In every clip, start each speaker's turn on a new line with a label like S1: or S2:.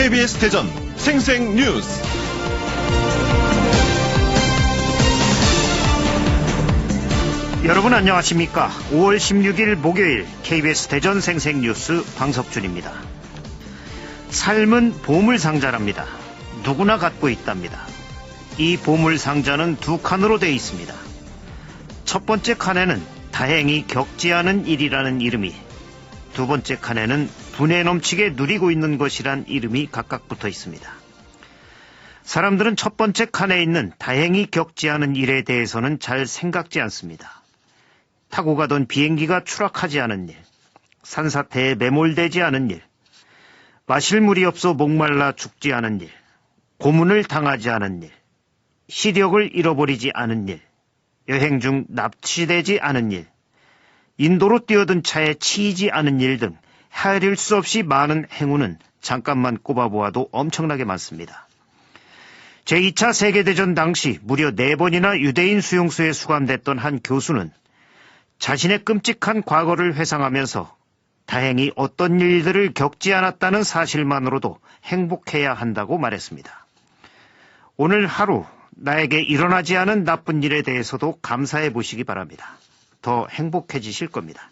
S1: KBS 대전 생생뉴스.
S2: 여러분 안녕하십니까? 5월 16일 목요일 KBS 대전 생생뉴스 방석준입니다. 삶은 보물상자랍니다. 누구나 갖고 있답니다. 이 보물상자는 두 칸으로 되어 있습니다. 첫 번째 칸에는 다행히 겪지 않은 일이라는 이름이, 두 번째 칸에는 분에 넘치게 누리고 있는 것이란 이름이 각각 붙어 있습니다. 사람들은 첫 번째 칸에 있는 다행히 겪지 않은 일에 대해서는 잘 생각지 않습니다. 타고 가던 비행기가 추락하지 않은 일, 산사태에 매몰되지 않은 일, 마실 물이 없어 목말라 죽지 않은 일, 고문을 당하지 않은 일, 시력을 잃어버리지 않은 일, 여행 중 납치되지 않은 일, 인도로 뛰어든 차에 치이지 않은 일 등 헤아릴 수 없이 많은 행운은 잠깐만 꼽아보아도 엄청나게 많습니다. 제2차 세계대전 당시 무려 4번이나 유대인 수용소에 수감됐던 한 교수는 자신의 끔찍한 과거를 회상하면서 다행히 어떤 일들을 겪지 않았다는 사실만으로도 행복해야 한다고 말했습니다. 오늘 하루 나에게 일어나지 않은 나쁜 일에 대해서도 감사해 보시기 바랍니다. 더 행복해지실 겁니다.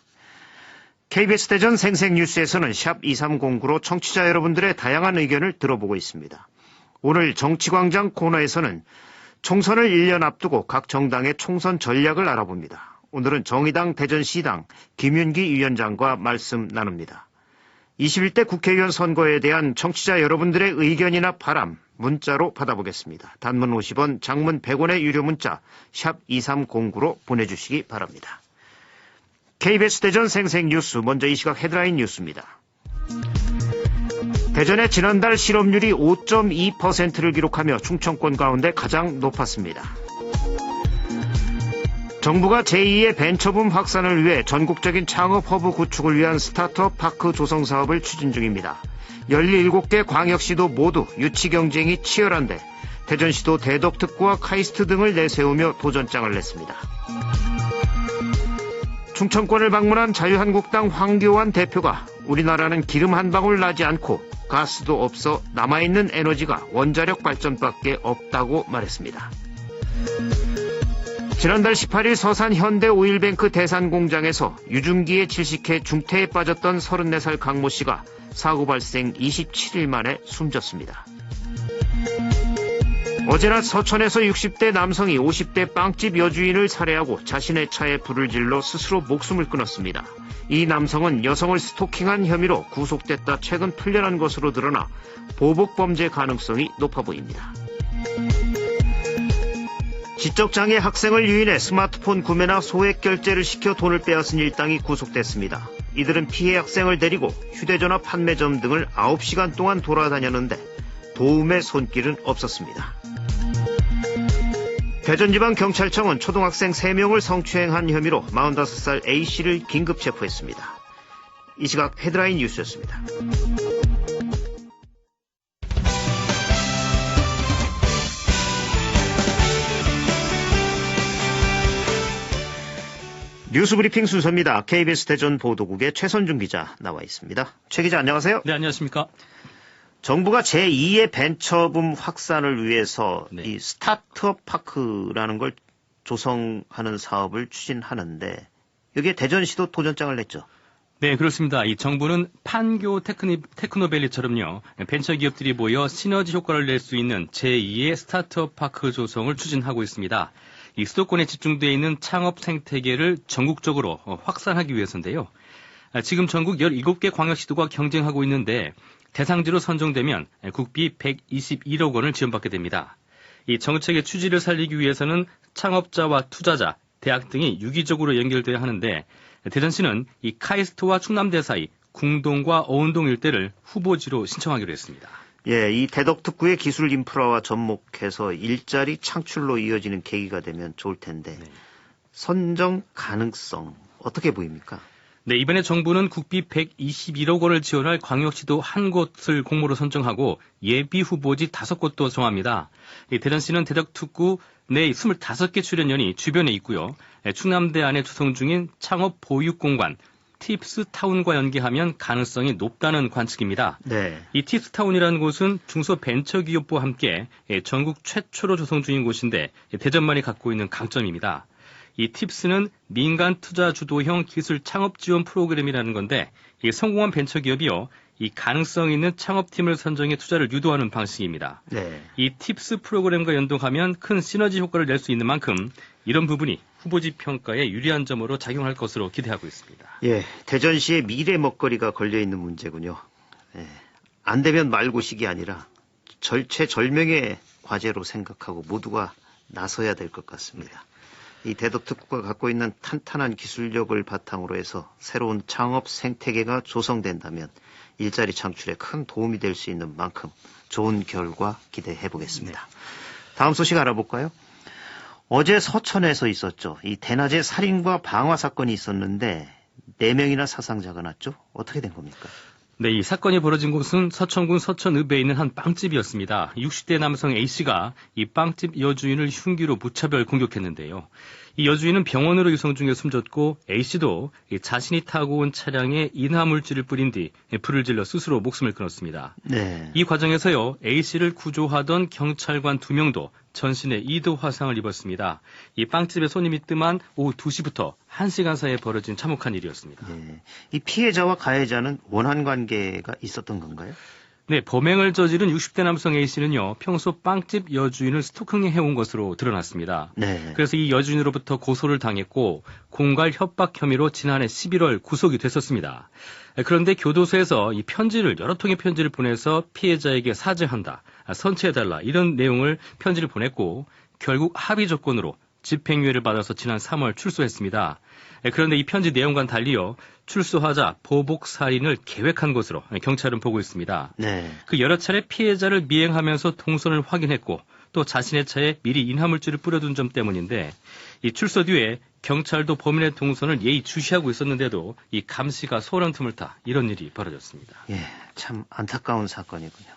S2: KBS 대전 생생뉴스에서는 샵 2309로 청취자 여러분들의 다양한 의견을 들어보고 있습니다. 오늘 정치광장 코너에서는 총선을 1년 앞두고 각 정당의 총선 전략을 알아봅니다. 오늘은 정의당 대전시당 김윤기 위원장과 말씀 나눕니다. 21대 국회의원 선거에 대한 청취자 여러분들의 의견이나 바람 문자로 받아보겠습니다. 단문 50원, 장문 100원의 유료 문자 샵 2309로 보내주시기 바랍니다. KBS 대전 생생뉴스, 먼저 이 시각 헤드라인 뉴스입니다. 대전의 지난달 실업률이 5.2%를 기록하며 충청권 가운데 가장 높았습니다. 정부가 제2의 벤처붐 확산을 위해 전국적인 창업 허브 구축을 위한 스타트업 파크 조성 사업을 추진 중입니다. 17개 광역시도 모두 유치 경쟁이 치열한데 대전시도 대덕특구와 카이스트 등을 내세우며 도전장을 냈습니다. 충청권을 방문한 자유한국당 황교안 대표가 우리나라는 기름 한 방울 나지 않고 가스도 없어 남아있는 에너지가 원자력 발전밖에 없다고 말했습니다. 지난달 18일 서산 현대 오일뱅크 대산공장에서 유증기에 질식해 중태에 빠졌던 34살 강모 씨가 사고 발생 27일 만에 숨졌습니다. 어제 낮 서천에서 60대 남성이 50대 빵집 여주인을 살해하고 자신의 차에 불을 질러 스스로 목숨을 끊었습니다. 이 남성은 여성을 스토킹한 혐의로 구속됐다 최근 풀려난 것으로 드러나 보복범죄 가능성이 높아 보입니다. 지적장애 학생을 유인해 스마트폰 구매나 소액 결제를 시켜 돈을 빼앗은 일당이 구속됐습니다. 이들은 피해 학생을 데리고 휴대전화 판매점 등을 9시간 동안 돌아다녔는데 도움의 손길은 없었습니다. 대전지방경찰청은 초등학생 3명을 성추행한 혐의로 45살 A씨를 긴급 체포했습니다. 이 시각 헤드라인 뉴스였습니다. 뉴스브리핑 순서입니다. KBS 대전 보도국의 최선중 기자 나와 있습니다. 최 기자 안녕하세요.
S3: 네, 안녕하십니까.
S2: 정부가 제2의 벤처붐 확산을 위해서 이 스타트업 파크라는 걸 조성하는 사업을 추진하는데 여기에 대전시도 도전장을 냈죠.
S3: 네, 그렇습니다. 이 정부는 판교 테크노밸리처럼요, 벤처기업들이 모여 시너지 효과를 낼 수 있는 제2의 스타트업 파크 조성을 추진하고 있습니다. 이 수도권에 집중되어 있는 창업 생태계를 전국적으로 확산하기 위해서인데요. 지금 전국 17개 광역시도가 경쟁하고 있는데 대상지로 선정되면 국비 121억 원을 지원받게 됩니다. 이 정책의 취지를 살리기 위해서는 창업자와 투자자, 대학 등이 유기적으로 연결돼야 하는데 대전시는 이 카이스트와 충남대 사이 궁동과 어운동 일대를 후보지로 신청하기로 했습니다.
S2: 예, 이 대덕특구의 기술 인프라와 접목해서 일자리 창출로 이어지는 계기가 되면 좋을 텐데 선정 가능성 어떻게 보입니까?
S3: 네, 이번에 정부는 국비 121억 원을 지원할 광역시도 한 곳을 공모로 선정하고 예비 후보지 5곳도 정합니다. 대전시는 대덕특구 내 25개 출연연이 주변에 있고요. 충남대 안에 조성 중인 창업 보육공간, 팁스타운과 연계하면 가능성이 높다는 관측입니다.
S2: 네.
S3: 이 팁스타운이라는 곳은 중소벤처기업부와 함께 전국 최초로 조성 중인 곳인데 대전만이 갖고 있는 강점입니다. 이 팁스는 민간 투자 주도형 기술 창업 지원 프로그램이라는 건데 이 성공한 벤처기업이요. 이 가능성 있는 창업팀을 선정해 투자를 유도하는 방식입니다.
S2: 네.
S3: 이 팁스 프로그램과 연동하면 큰 시너지 효과를 낼 수 있는 만큼 이런 부분이 후보지 평가에 유리한 점으로 작용할 것으로 기대하고 있습니다.
S2: 예, 대전시의 미래 먹거리가 걸려있는 문제군요. 예, 안 되면 말고식이 아니라 절체절명의 과제로 생각하고 모두가 나서야 될 것 같습니다. 이 대덕특구가 갖고 있는 탄탄한 기술력을 바탕으로 해서 새로운 창업 생태계가 조성된다면 일자리 창출에 큰 도움이 될 수 있는 만큼 좋은 결과 기대해 보겠습니다. 다음 소식 알아볼까요? 어제 서천에서 있었죠. 이 대낮에 살인과 방화 사건이 있었는데 4명이나 사상자가 났죠. 어떻게 된 겁니까?
S3: 네, 이 사건이 벌어진 곳은 서천군 서천읍에 있는 한 빵집이었습니다. 60대 남성 A씨가 이 빵집 여주인을 흉기로 무차별 공격했는데요. 이 여주인은 병원으로 이송 중에 숨졌고 A씨도 자신이 타고 온 차량에 인화물질을 뿌린 뒤 불을 질러 스스로 목숨을 끊었습니다.
S2: 네.
S3: 이 과정에서요, A씨를 구조하던 경찰관 2명도 전신에 2도 화상을 입었습니다. 이 빵집에 손님이 뜸한 오후 2시부터 1시간 사이에 벌어진 참혹한 일이었습니다.
S2: 예, 이 피해자와 가해자는 원한 관계가 있었던 건가요?
S3: 네, 범행을 저지른 60대 남성 A씨는요, 평소 빵집 여주인을 스토킹해온 것으로 드러났습니다.
S2: 네.
S3: 그래서 이 여주인으로부터 고소를 당했고 공갈 협박 혐의로 지난해 11월 구속이 됐었습니다. 그런데 교도소에서 이 여러 통의 편지를 보내서 피해자에게 사죄한다, 선처해달라 이런 내용을 편지를 보냈고 결국 합의 조건으로 집행유예를 받아서 지난 3월 출소했습니다. 그런데 이 편지 내용과는 달리요, 출소하자 보복 살인을 계획한 것으로 경찰은 보고 있습니다.
S2: 네.
S3: 그 여러 차례 피해자를 미행하면서 동선을 확인했고 또 자신의 차에 미리 인화물질을 뿌려둔 점 때문인데 이 출소 뒤에 경찰도 범인의 동선을 예의주시하고 있었는데도 이 감시가 소홀한 틈을 타 이런 일이 벌어졌습니다.
S2: 예, 참 안타까운 사건이군요.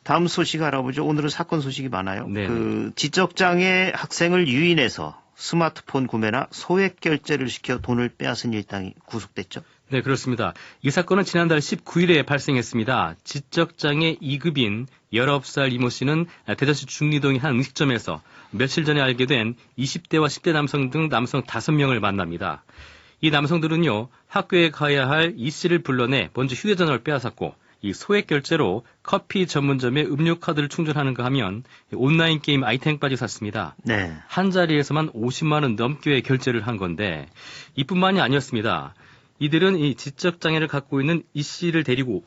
S2: 다음 소식 알아보죠. 오늘은 사건 소식이 많아요.
S3: 네.
S2: 그 지적장애 학생을 유인해서 스마트폰 구매나 소액 결제를 시켜 돈을 빼앗은 일당이 구속됐죠.
S3: 네, 그렇습니다. 이 사건은 지난달 19일에 발생했습니다. 지적장애 2급인 19살 이모 씨는 대전시 중리동의 한 음식점에서 며칠 전에 알게 된 20대와 10대 남성 등 남성 5명을 만납니다. 이 남성들은요, 학교에 가야 할 이 씨를 불러내 먼저 휴대전화를 빼앗았고 이 소액 결제로 커피 전문점에 음료 카드를 충전하는가 하면 온라인 게임 아이템까지 샀습니다.
S2: 네.
S3: 한 자리에서만 50만 원 넘게 결제를 한 건데 이뿐만이 아니었습니다. 이들은 이 지적장애를 갖고 있는 이 씨를 데리고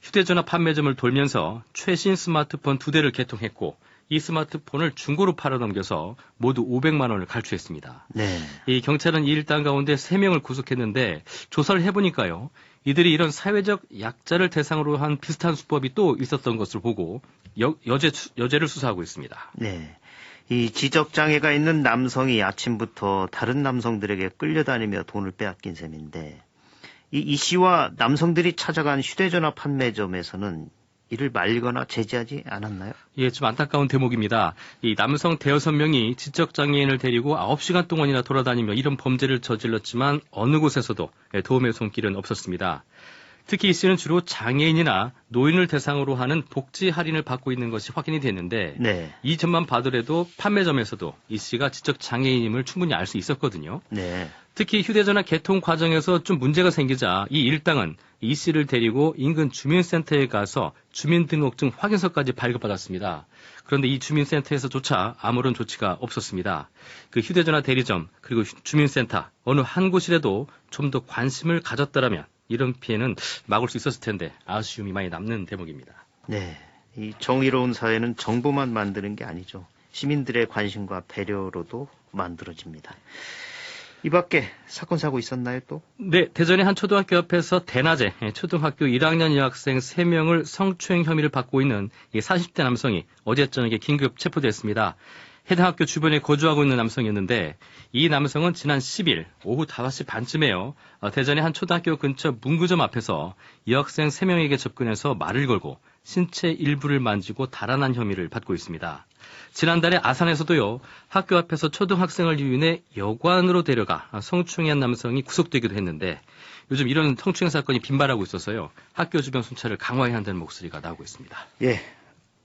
S3: 휴대전화 판매점을 돌면서 최신 스마트폰 2대를 개통했고 이 스마트폰을 중고로 팔아넘겨서 모두 500만 원을 갈취했습니다.
S2: 네.
S3: 이 경찰은 이 일당 가운데 3명을 구속했는데 조사를 해보니까요. 이들이 이런 사회적 약자를 대상으로 한 비슷한 수법이 또 있었던 것을 보고 여죄를 수사하고 있습니다.
S2: 네. 이 지적장애가 있는 남성이 아침부터 다른 남성들에게 끌려다니며 돈을 빼앗긴 셈인데 이 씨와 남성들이 찾아간 휴대전화 판매점에서는 이를 말거나 제지하지 않았나요?
S3: 예, 좀 안타까운 대목입니다. 이 남성 5-6명이 지적장애인을 데리고 9시간 동안이나 돌아다니며 이런 범죄를 저질렀지만 어느 곳에서도 도움의 손길은 없었습니다. 특히 이 씨는 주로 장애인이나 노인을 대상으로 하는 복지 할인을 받고 있는 것이 확인이 됐는데
S2: 네.
S3: 이 점만 봐더라도 판매점에서도 이 씨가 지적장애인임을 충분히 알 수 있었거든요.
S2: 네.
S3: 특히 휴대전화 개통 과정에서 좀 문제가 생기자 이 일당은 이 씨를 데리고 인근 주민센터에 가서 주민등록증 확인서까지 발급받았습니다. 그런데 이 주민센터에서조차 아무런 조치가 없었습니다. 그 휴대전화 대리점 그리고 주민센터 어느 한 곳이라도 좀 더 관심을 가졌더라면 이런 피해는 막을 수 있었을 텐데 아쉬움이 많이 남는 대목입니다.
S2: 네. 이 정의로운 사회는 정부만 만드는 게 아니죠. 시민들의 관심과 배려로도 만들어집니다. 이 밖에 사건 사고 있었나요 또?
S3: 네, 대전의 한 초등학교 앞에서 대낮에 초등학교 1학년 여학생 3명을 성추행 혐의를 받고 있는 40대 남성이 어제 저녁에 긴급 체포됐습니다. 해당 학교 주변에 거주하고 있는 남성이었는데 이 남성은 지난 10일 오후 5시 반쯤에요. 대전의 한 초등학교 근처 문구점 앞에서 여학생 3명에게 접근해서 말을 걸고 신체 일부를 만지고 달아난 혐의를 받고 있습니다. 지난달에 아산에서도요, 학교 앞에서 초등학생을 유인해 여관으로 데려가 성추행한 남성이 구속되기도 했는데, 요즘 이런 성추행 사건이 빈발하고 있어서요, 학교 주변 순찰을 강화해야 한다는 목소리가 나오고 있습니다.
S2: 예,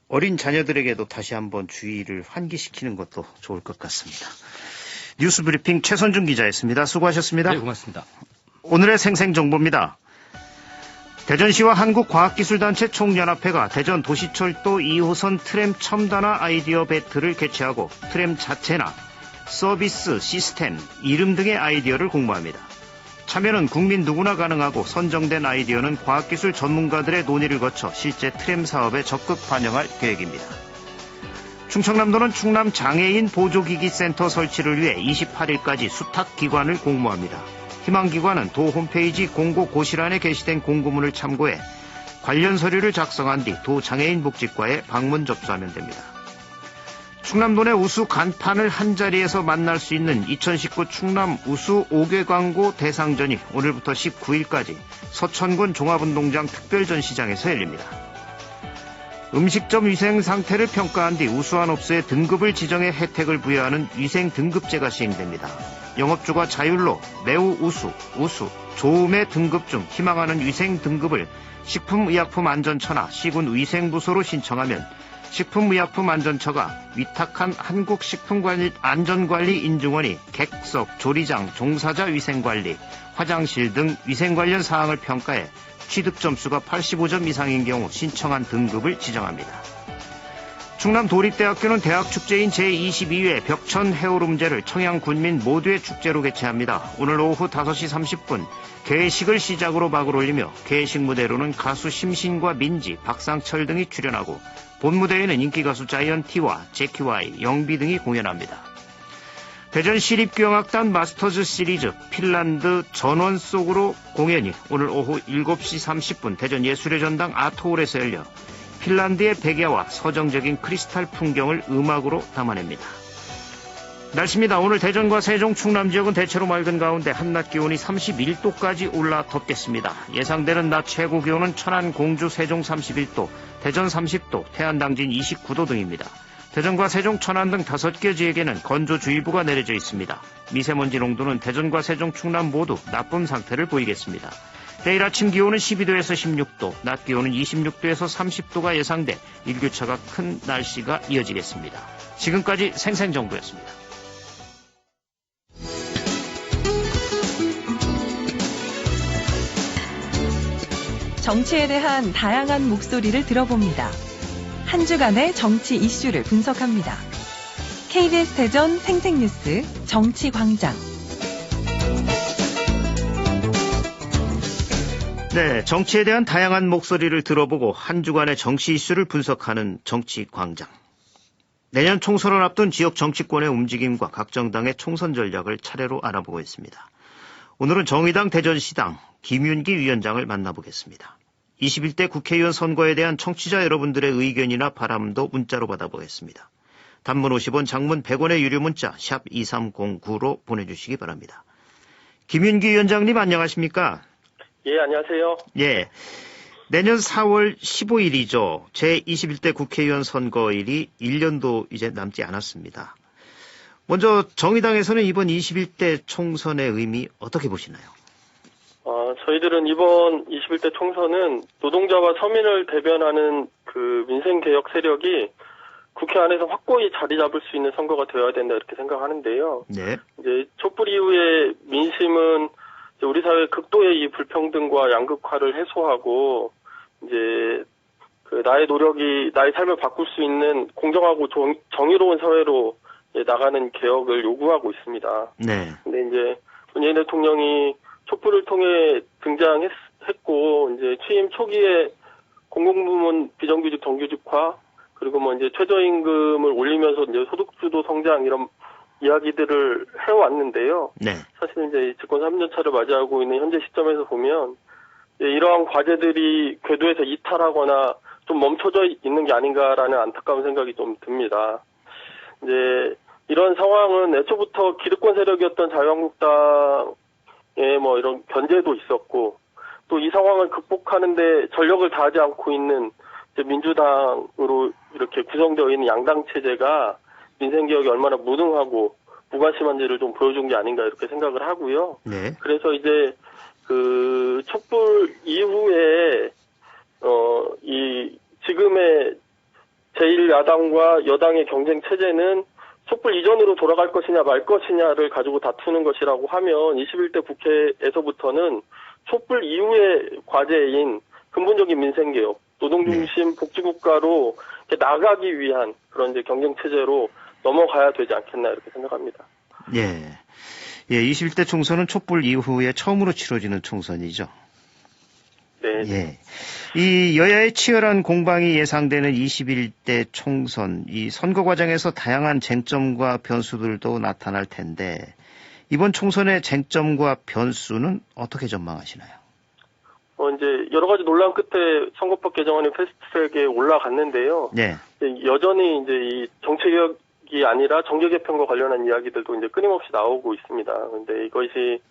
S2: 어린 자녀들에게도 다시 한번 주의를 환기시키는 것도 좋을 것 같습니다. 뉴스브리핑 최선중 기자였습니다. 수고하셨습니다.
S3: 네, 고맙습니다.
S2: 오늘의 생생정보입니다. 대전시와 한국과학기술단체 총연합회가 대전 도시철도 2호선 트램 첨단화 아이디어 배틀을 개최하고 트램 자체나 서비스, 시스템, 이름 등의 아이디어를 공모합니다. 참여는 국민 누구나 가능하고 선정된 아이디어는 과학기술 전문가들의 논의를 거쳐 실제 트램 사업에 적극 반영할 계획입니다. 충청남도는 충남 장애인 보조기기 센터 설치를 위해 28일까지 수탁기관을 공모합니다. 희망기관은 도 홈페이지 공고 고시란에 게시된 공고문을 참고해 관련 서류를 작성한 뒤 도 장애인복지과에 방문 접수하면 됩니다. 충남도 내 우수 간판을 한자리에서 만날 수 있는 2019 충남 우수 5개 광고 대상전이 오늘부터 19일까지 서천군 종합운동장 특별전시장에서 열립니다. 음식점 위생 상태를 평가한 뒤 우수한 업소에 등급을 지정해 혜택을 부여하는 위생 등급제가 시행됩니다. 영업주가 자율로 매우 우수, 좋음의 등급 중 희망하는 위생 등급을 식품의약품안전처나 시군위생부서로 신청하면 식품의약품안전처가 위탁한 한국식품안전관리인증원이 객석, 조리장, 종사자 위생관리, 화장실 등 위생 관련 사항을 평가해 취득 점수가 85점 이상인 경우 신청한 등급을 지정합니다. 충남도립대학교는 대학축제인 제22회 벽천 해오름제를 청양군민 모두의 축제로 개최합니다. 오늘 오후 5시 30분 개식을 시작으로 막을 올리며 개식 무대로는 가수 심신과 민지, 박상철 등이 출연하고 본 무대에는 인기가수 자이언티와 제키와이, 영비 등이 공연합니다. 대전시립교향악단 마스터즈 시리즈 핀란드 전원 속으로 공연이 오늘 오후 7시 30분 대전예술의 전당 아트홀에서 열려 핀란드의 백야와 서정적인 크리스탈 풍경을 음악으로 담아냅니다. 날씨입니다. 오늘 대전과 세종, 충남 지역은 대체로 맑은 가운데 한낮 기온이 31도까지 올라 덥겠습니다. 예상되는 낮 최고 기온은 천안, 공주, 세종 31도, 대전 30도, 태안당진 29도 등입니다. 대전과 세종, 천안 등 5개 지역에는 건조주의보가 내려져 있습니다. 미세먼지 농도는 대전과 세종, 충남 모두 나쁨 상태를 보이겠습니다. 내일 아침 기온은 12도에서 16도, 낮 기온은 26도에서 30도가 예상돼 일교차가 큰 날씨가 이어지겠습니다. 지금까지 생생정보였습니다.
S4: 정치에 대한 다양한 목소리를 들어봅니다. 한 주간의 정치 이슈를 분석합니다. KBS 대전 생생뉴스 정치광장.
S2: 네, 정치에 대한 다양한 목소리를 들어보고 한 주간의 정치 이슈를 분석하는 정치광장. 내년 총선을 앞둔 지역 정치권의 움직임과 각 정당의 총선 전략을 차례로 알아보고 있습니다. 오늘은 정의당 대전시당 김윤기 위원장을 만나보겠습니다. 21대 국회의원 선거에 대한 청취자 여러분들의 의견이나 바람도 문자로 받아보겠습니다. 단문 50원, 장문 100원의 유료 문자 샵 2309로 보내주시기 바랍니다. 김윤기 위원장님 안녕하십니까?
S5: 예, 안녕하세요.
S2: 예. 내년 4월 15일이죠. 제21대 국회의원 선거일이 1년도 이제 남지 않았습니다. 먼저 정의당에서는 이번 21대 총선의 의미 어떻게 보시나요?
S5: 저희들은 이번 21대 총선은 노동자와 서민을 대변하는 그 민생개혁 세력이 국회 안에서 확고히 자리 잡을 수 있는 선거가 되어야 된다 이렇게 생각하는데요. 네. 이제 촛불 이후에 민심은 이제 우리 사회 극도의 이 불평등과 양극화를 해소하고 이제 그 나의 노력이 나의 삶을 바꿀 수 있는 공정하고 정의로운 사회로 나가는 개혁을 요구하고 있습니다. 네. 근데 이제 문재인 대통령이 촛불을 통해 등장했고 이제 취임 초기에 공공부문 비정규직 정규직화 그리고 뭐 이제 최저임금을 올리면서 이제 소득주도 성장 이런 이야기들을 해왔는데요. 네. 사실 이제 집권 3년 차를 맞이하고 있는 현재 시점에서 보면 이러한 과제들이 궤도에서 이탈하거나 좀 멈춰져 있는 게 아닌가라는 안타까운 생각이 좀 듭니다. 이제 이런 상황은 애초부터 기득권 세력이었던 자유한국당 뭐 이런 견제도 있었고 또 이 상황을 극복하는데 전력을 다하지 않고 있는 이제 민주당으로 이렇게 구성되어 있는 양당 체제가 민생 개혁이 얼마나 무능하고 무관심한지를 좀 보여준 게 아닌가 이렇게 생각을 하고요.
S2: 네.
S5: 그래서 이제 그 촛불 이후에 이 지금의 제1야당과 여당의 경쟁 체제는 촛불 이전으로 돌아갈 것이냐 말 것이냐를 가지고 다투는 것이라고 하면 21대 국회에서부터는 촛불 이후의 과제인 근본적인 민생개혁, 노동중심 복지국가로 나가기 위한 그런 이제 경쟁 체제로 넘어가야 되지 않겠나 이렇게 생각합니다.
S2: 예. 예, 21대 총선은 촛불 이후에 처음으로 치러지는 총선이죠.
S5: 네.
S2: 예. 이 여야의 치열한 공방이 예상되는 21대 총선, 이 선거 과정에서 다양한 쟁점과 변수들도 나타날 텐데, 이번 총선의 쟁점과 변수는 어떻게 전망하시나요?
S5: 이제 여러 가지 논란 끝에 선거법 개정안이 패스트트랙에 올라갔는데요.
S2: 네.
S5: 여전히 이제 이 정치개혁이 아니라 정계 개편과 관련한 이야기들도 이제 끊임없이 나오고 있습니다. 근데 이것이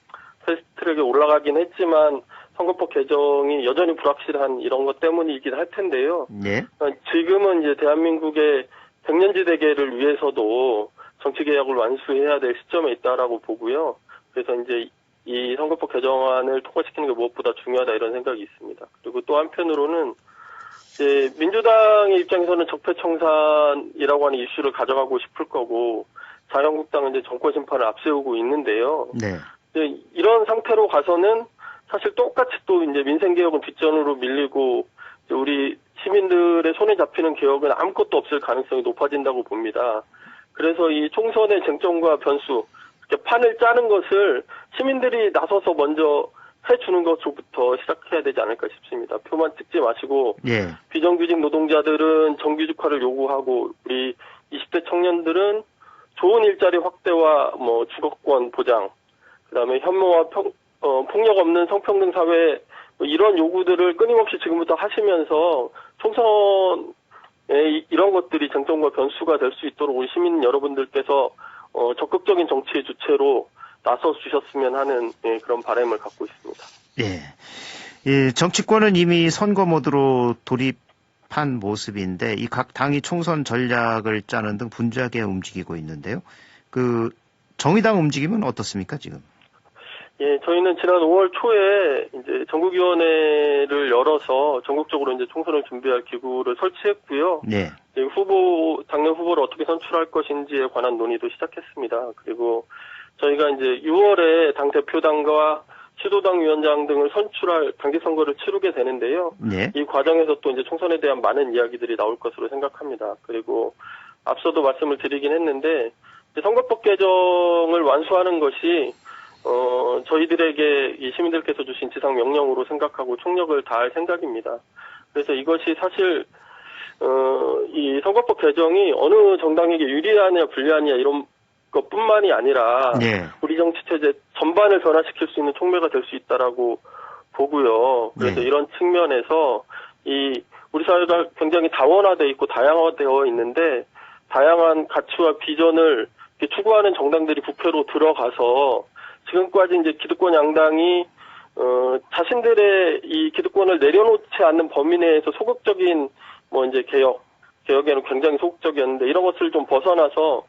S5: 패스트트랙에 올라가긴 했지만 선거법 개정이 여전히 불확실한 이런 것 때문이긴 할 텐데요.
S2: 네.
S5: 지금은 이제 대한민국의 100년지 대계를 위해서도 정치개혁을 완수해야 될 시점에 있다라고 보고요. 그래서 이제 이 선거법 개정안을 통과시키는 게 무엇보다 중요하다 이런 생각이 있습니다. 그리고 또 한편으로는 이제 민주당의 입장에서는 적폐청산이라고 하는 이슈를 가져가고 싶을 거고 자유한국당은 이제 정권 심판을 앞세우고 있는데요.
S2: 네.
S5: 이런 상태로 가서는 사실 똑같이 또 이제 민생개혁은 뒷전으로 밀리고 우리 시민들의 손에 잡히는 개혁은 아무것도 없을 가능성이 높아진다고 봅니다. 그래서 이 총선의 쟁점과 변수, 이렇게 판을 짜는 것을 시민들이 나서서 먼저 해주는 것부터 시작해야 되지 않을까 싶습니다. 표만 찍지 마시고
S2: 예.
S5: 비정규직 노동자들은 정규직화를 요구하고 우리 20대 청년들은 좋은 일자리 확대와 뭐 주거권 보장, 그다음에 현모와 폭력 없는 성평등 사회 뭐 이런 요구들을 끊임없이 지금부터 하시면서 총선에 이런 것들이 쟁점과 변수가 될 수 있도록 우리 시민 여러분들께서 적극적인 정치의 주체로 나서 주셨으면 하는 그런 바람을 갖고 있습니다.
S2: 예. 예, 정치권은 이미 선거 모드로 돌입한 모습인데 이 각 당이 총선 전략을 짜는 등 분주하게 움직이고 있는데요. 그 정의당 움직임은 어떻습니까, 지금?
S5: 예, 저희는 지난 5월 초에 이제 전국위원회를 열어서 전국적으로 이제 총선을 준비할 기구를 설치했고요.
S2: 네.
S5: 당내 후보를 어떻게 선출할 것인지에 관한 논의도 시작했습니다. 그리고 저희가 이제 6월에 당 대표당과 시도당 위원장 등을 선출할 당기 선거를 치르게 되는데요.
S2: 네.
S5: 이 과정에서 또 이제 총선에 대한 많은 이야기들이 나올 것으로 생각합니다. 그리고 앞서도 말씀을 드리긴 했는데 선거법 개정을 완수하는 것이 저희들에게 이 시민들께서 주신 지상 명령으로 생각하고 총력을 다할 생각입니다. 그래서 이것이 사실 이 선거법 개정이 어느 정당에게 유리하냐 불리하냐 이런 것뿐만이 아니라
S2: 네.
S5: 우리 정치 체제 전반을 변화시킬 수 있는 촉매가 될 수 있다라고 보고요. 그래서
S2: 네.
S5: 이런 측면에서 이 우리 사회가 굉장히 다원화되어 있고 다양화되어 있는데 다양한 가치와 비전을 추구하는 정당들이 국회로 들어가서 지금까지 이제 기득권 양당이 자신들의 이 기득권을 내려놓지 않는 범위 내에서 소극적인 뭐 이제 개혁에는 굉장히 소극적이었는데 이런 것을 좀 벗어나서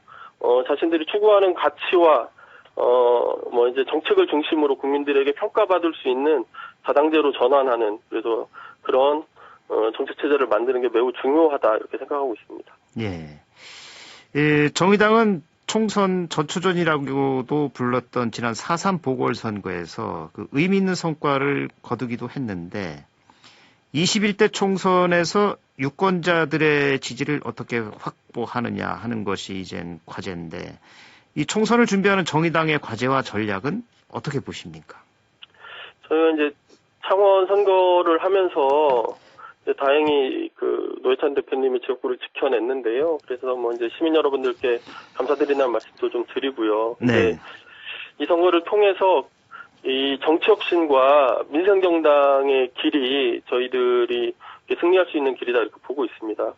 S5: 자신들이 추구하는 가치와 뭐 이제 정책을 중심으로 국민들에게 평가받을 수 있는 다당제로 전환하는 그래서 그런 정책 체제를 만드는 게 매우 중요하다 이렇게 생각하고 있습니다.
S2: 예. 예, 정의당은 총선 전초전이라고도 불렀던 지난 4.3 보궐선거에서 그 의미 있는 성과를 거두기도 했는데 21대 총선에서 유권자들의 지지를 어떻게 확보하느냐 하는 것이 이젠 과제인데 이 총선을 준비하는 정의당의 과제와 전략은 어떻게 보십니까?
S5: 저희가 이제 창원 선거를 하면서 이제 다행히 그 노회찬 대표님이 지역구를 지켜냈는데요. 그래서 뭐 이제 시민 여러분들께 감사드린다는 말씀도 좀 드리고요.
S2: 네.
S5: 이 선거를 통해서 이 정치혁신과 민생정당의 길이 저희들이 승리할 수 있는 길이다 이렇게 보고 있습니다.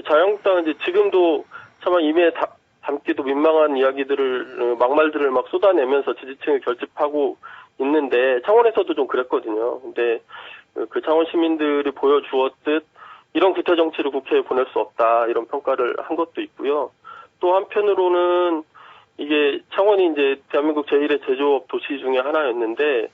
S5: 자유한국당은 이제 지금도 차마 입에 담기도 민망한 이야기들을 막말들을 막 쏟아내면서 지지층을 결집하고 있는데 창원에서도 좀 그랬거든요. 근데 그 창원 시민들이 보여주었듯 이런 구태 정치를 국회에 보낼 수 없다 이런 평가를 한 것도 있고요. 또 한편으로는 이게 창원이 이제 대한민국 제1의 제조업 도시 중에 하나였는데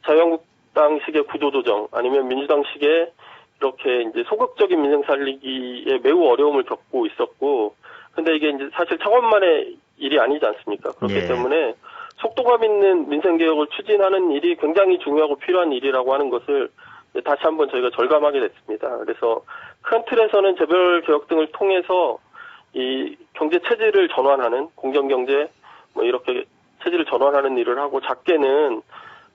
S5: 자유한국당식의 구도조정 아니면 민주당식의 이렇게 이제 소극적인 민생 살리기에 매우 어려움을 겪고 있었고, 근데 이게 이제 사실 창원만의 일이 아니지 않습니까? 그렇기
S2: 예.
S5: 때문에 속도감 있는 민생 개혁을 추진하는 일이 굉장히 중요하고 필요한 일이라고 하는 것을 다시 한번 저희가 절감하게 됐습니다. 그래서 큰 틀에서는 재벌 개혁 등을 통해서 이 경제 체질을 전환하는 공정경제 뭐 이렇게 체질을 전환하는 일을 하고, 작게는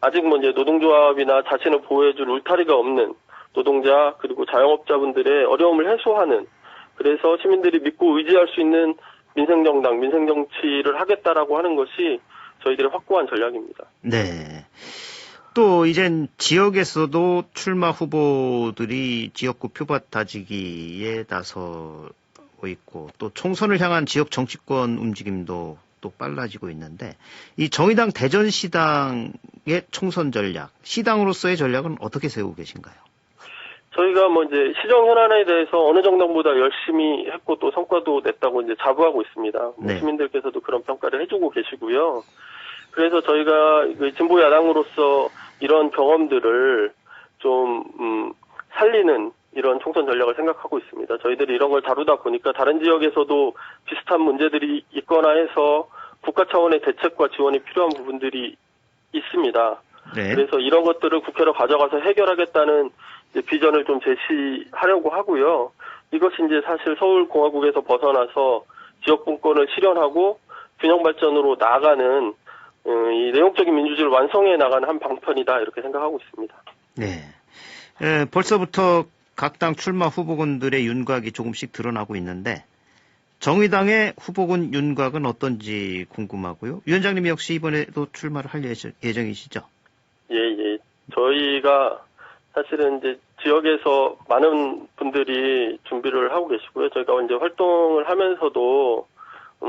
S5: 아직 뭐 이제 노동조합이나 자신을 보호해줄 울타리가 없는 노동자 그리고 자영업자분들의 어려움을 해소하는, 그래서 시민들이 믿고 의지할 수 있는 민생정당, 민생정치를 하겠다라고 하는 것이 저희들의 확고한 전략입니다.
S2: 네. 또 이젠 지역에서도 출마 후보들이 지역구 표밭 다지기에 나서고 있고, 또 총선을 향한 지역 정치권 움직임도 또 빨라지고 있는데, 이 정의당 대전시당의 총선 전략, 시당으로서의 전략은 어떻게 세우고 계신가요?
S5: 저희가 뭐 이제 시정 현안에 대해서 어느 정당보다 열심히 했고 또 성과도 냈다고 이제 자부하고 있습니다.
S2: 네.
S5: 시민들께서도 그런 평가를 해주고 계시고요. 그래서 저희가 진보 야당으로서 이런 경험들을 좀 살리는 이런 총선 전략을 생각하고 있습니다. 저희들이 이런 걸 다루다 보니까 다른 지역에서도 비슷한 문제들이 있거나 해서 국가 차원의 대책과 지원이 필요한 부분들이 있습니다.
S2: 네.
S5: 그래서 이런 것들을 국회로 가져가서 해결하겠다는 이제 비전을 좀 제시하려고 하고요. 이것이 이제 사실 서울공화국에서 벗어나서 지역분권을 실현하고 균형 발전으로 나아가는 이 내용적인 민주주의를 완성해 나가는 한 방편이다 이렇게 생각하고 있습니다.
S2: 네. 벌써부터 각 당 출마 후보군들의 윤곽이 조금씩 드러나고 있는데, 정의당의 후보군 윤곽은 어떤지 궁금하고요. 위원장님 역시 이번에도 출마를 할 예정이시죠?
S5: 예. 저희가 사실은 이제 지역에서 많은 분들이 준비를 하고 계시고요. 저희가 이제 활동을 하면서도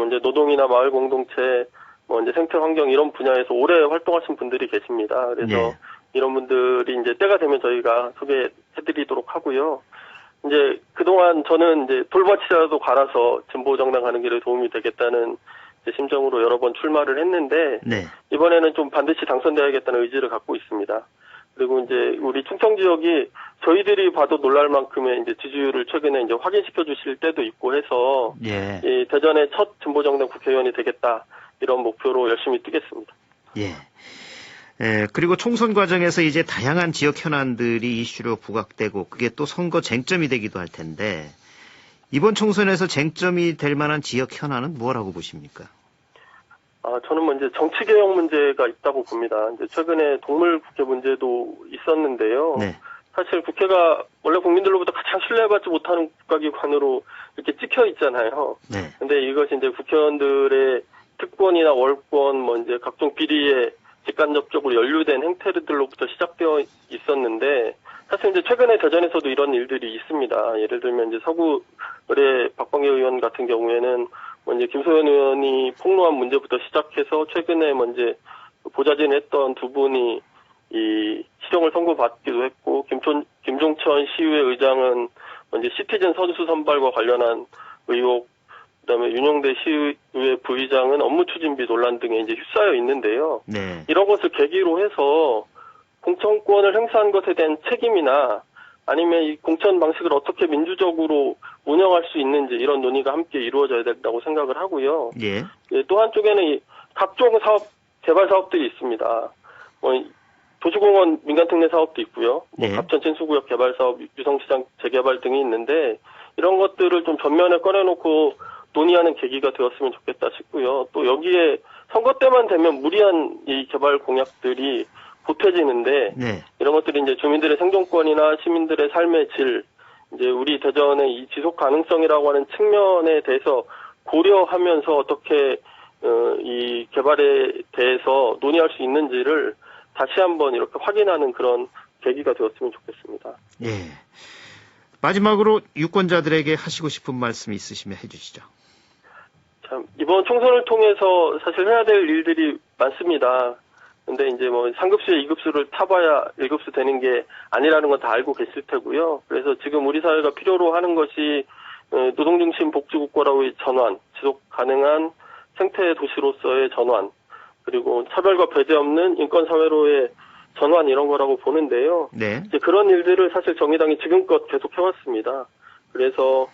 S5: 이제 노동이나 마을 공동체, 뭐 이제 생태 환경 이런 분야에서 오래 활동하신 분들이 계십니다. 그래서
S2: 예.
S5: 이런 분들이 이제 때가 되면 저희가 소개해드리도록 하고요. 이제 그동안 저는 이제 돌밭이라도 갈아서 진보 정당 가는 길에 도움이 되겠다는 심정으로 여러 번 출마를 했는데,
S2: 네.
S5: 이번에는 좀 반드시 당선돼야겠다는 의지를 갖고 있습니다. 그리고 이제 우리 충청 지역이 저희들이 봐도 놀랄 만큼의 이제 지지율을 최근에 이제 확인시켜 주실 때도 있고 해서,
S2: 예.
S5: 이 대전의 첫 진보정당 국회의원이 되겠다 이런 목표로 열심히 뛰겠습니다.
S2: 예. 그리고 총선 과정에서 이제 다양한 지역 현안들이 이슈로 부각되고 그게 또 선거 쟁점이 되기도 할 텐데, 이번 총선에서 쟁점이 될 만한 지역 현안은 뭐라고 보십니까?
S5: 저는 뭐 이제 정치 개혁 문제가 있다고 봅니다. 이제 최근에 동물 국회 문제도 있었는데요.
S2: 네.
S5: 사실 국회가 원래 국민들로부터 가장 신뢰받지 못하는 국가기관으로 이렇게 찍혀 있잖아요.
S2: 네.
S5: 근데 이것이 이제 국회의원들의 특권이나 월권, 뭐 이제 각종 비리에 직간접적으로 연루된 행태들로부터 시작되어 있었는데, 사실 이제 최근에 대전에서도 이런 일들이 있습니다. 예를 들면 이제 서구의 박광계 의원 같은 경우에는 뭐 이제 김소연 의원이 폭로한 문제부터 시작해서 최근에 뭐 이제 보좌진을 했던 두 분이 이 실형을 선고받기도 했고, 김종천 시의회 의장은 뭐 이제 시티즌 선수 선발과 관련한 의혹, 그다음에 윤영대 시의회 부의장은 업무 추진비 논란 등에 이제 휩싸여 있는데요.
S2: 네.
S5: 이런 것을 계기로 해서 공천권을 행사한 것에 대한 책임이나 아니면 이 공천 방식을 어떻게 민주적으로 운영할 수 있는지 이런 논의가 함께 이루어져야 된다고 생각을 하고요.
S2: 예.
S5: 또 한쪽에는 이 각종 사업, 개발 사업들이 있습니다. 도시공원 민간특례 사업도 있고요.
S2: 네.
S5: 갑천 친수구역 개발 사업, 유성시장 재개발 등이 있는데, 이런 것들을 좀 전면에 꺼내놓고 논의하는 계기가 되었으면 좋겠다 싶고요. 또 여기에 선거 때만 되면 무리한 이 개발 공약들이 보태지는데,
S2: 네.
S5: 이런 것들이 이제 주민들의 생존권이나 시민들의 삶의 질, 이제 우리 대전의 이 지속 가능성이라고 하는 측면에 대해서 고려하면서 어떻게 이 개발에 대해서 논의할 수 있는지를 다시 한번 이렇게 확인하는 그런 계기가 되었으면 좋겠습니다.
S2: 예. 마지막으로 유권자들에게 하시고 싶은 말씀 있으시면 해주시죠.
S5: 참, 이번 총선을 통해서 사실 해야 될 일들이 많습니다. 근데 이제 뭐 상급수에 2급수를 타봐야 1급수 되는 게 아니라는 건 다 알고 계실 테고요. 그래서 지금 우리 사회가 필요로 하는 것이 노동중심 복지국가로의 전환, 지속 가능한 생태 도시로서의 전환, 그리고 차별과 배제 없는 인권 사회로의 전환 이런 거라고 보는데요.
S2: 네.
S5: 이제 그런 일들을 사실 정의당이 지금껏 계속 해왔습니다. 그래서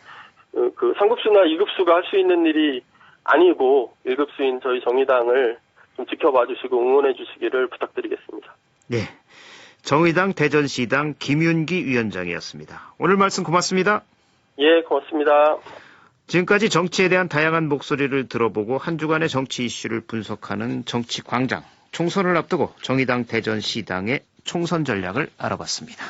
S5: 그 상급수나 2급수가 할 수 있는 일이 아니고 1급수인 저희 정의당을 좀 지켜봐 주시고 응원해 주시기를 부탁드리겠습니다.
S2: 네. 정의당 대전시당 김윤기 위원장이었습니다. 오늘 말씀 고맙습니다.
S5: 예, 고맙습니다.
S2: 지금까지 정치에 대한 다양한 목소리를 들어보고 한 주간의 정치 이슈를 분석하는 정치광장, 총선을 앞두고 정의당 대전시당의 총선 전략을 알아봤습니다.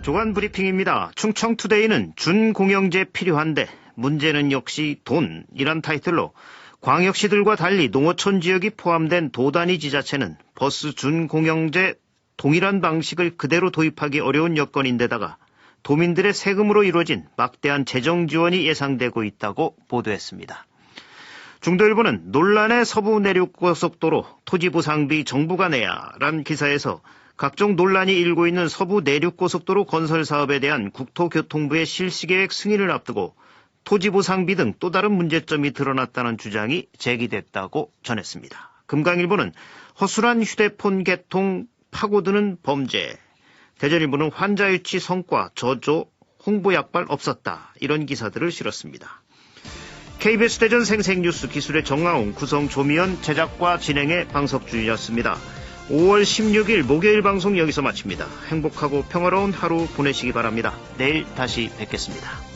S2: 주간 브리핑입니다. 충청투데이는 준공영제 필요한데 문제는 역시 돈이란 타이틀로 광역시들과 달리 농어촌 지역이 포함된 도단위 지자체는 버스 준공영제 동일한 방식을 그대로 도입하기 어려운 여건인데다가 도민들의 세금으로 이루어진 막대한 재정 지원이 예상되고 있다고 보도했습니다. 중도일보는 논란의 서부 내륙고속도로 토지보상비 정부가 내야란 기사에서 각종 논란이 일고 있는 서부 내륙고속도로 건설 사업에 대한 국토교통부의 실시계획 승인을 앞두고 토지보상비 등 또 다른 문제점이 드러났다는 주장이 제기됐다고 전했습니다. 금강일보는 허술한 휴대폰 개통 파고드는 범죄, 대전일보는 환자유치 성과 저조 홍보약발 없었다 이런 기사들을 실었습니다. KBS 대전 생생뉴스 기술의 정아웅, 구성 조미연, 제작과 진행의 방석준이었습니다. 5월 16일 목요일 방송 여기서 마칩니다. 행복하고 평화로운 하루 보내시기 바랍니다. 내일 다시 뵙겠습니다.